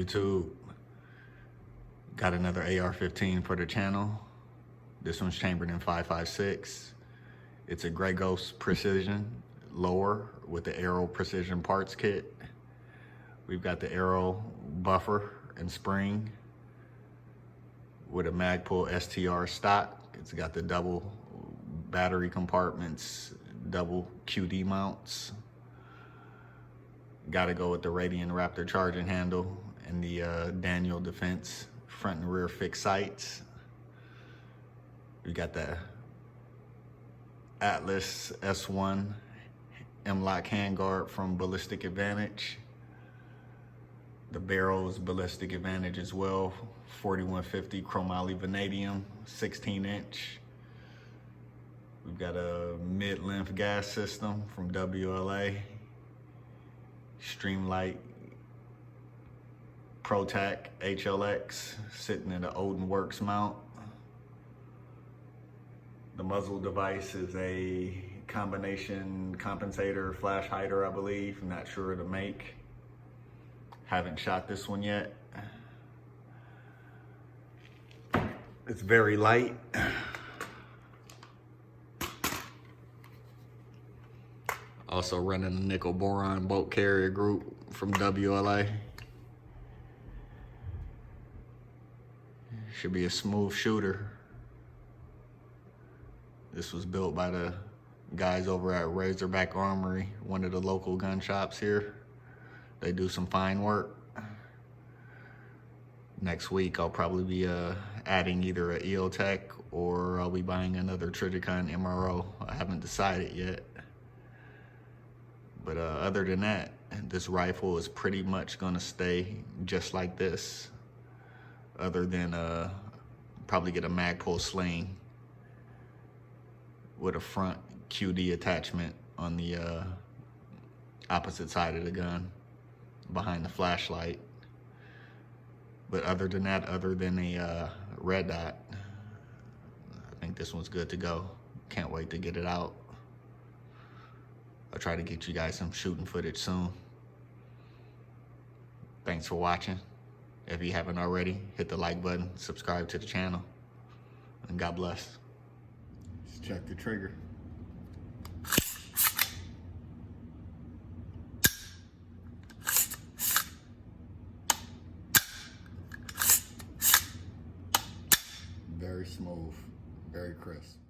YouTube? Got another AR-15 for the channel. This one's chambered in 5.56. It's a Gray Ghost Precision lower with the Aero Precision parts kit. We've got the Aero buffer and spring with a Magpul STR stock. It's got the double battery compartments, double QD mounts. Got to go with the Radian Raptor charging handle and the Daniel Defense front and rear fixed sights. We got the Atlas S1 M-Lock handguard from Ballistic Advantage. The barrel's Ballistic Advantage as well. 4150 chromoly vanadium, 16-inch. We've got a mid-length gas system from WLA. Streamlight Protac HLX sitting in the Odin Works mount. The muzzle device is a combination compensator flash hider, I believe. I'm not sure of the make. Haven't shot this one yet. It's very light. Also running a nickel boron bolt carrier group from WLA. Should be a smooth shooter. This was built by the guys over at Razorback Armory, one of the local gun shops here. They do some fine work. Next week I'll probably be adding either a EOTech or I'll be buying another Trijicon MRO. I haven't decided yet. But other than that, this rifle is pretty much gonna stay just like this. Other than probably get a Magpul sling with a front QD attachment on the opposite side of the gun, behind the flashlight. But other than that, other than a red dot, I think this one's good to go. Can't wait to get it out. I'll try to get you guys some shooting footage soon. Thanks for watching. If you haven't already, hit the like button, subscribe to the channel, and God bless. Let's check the trigger. Very smooth, very crisp.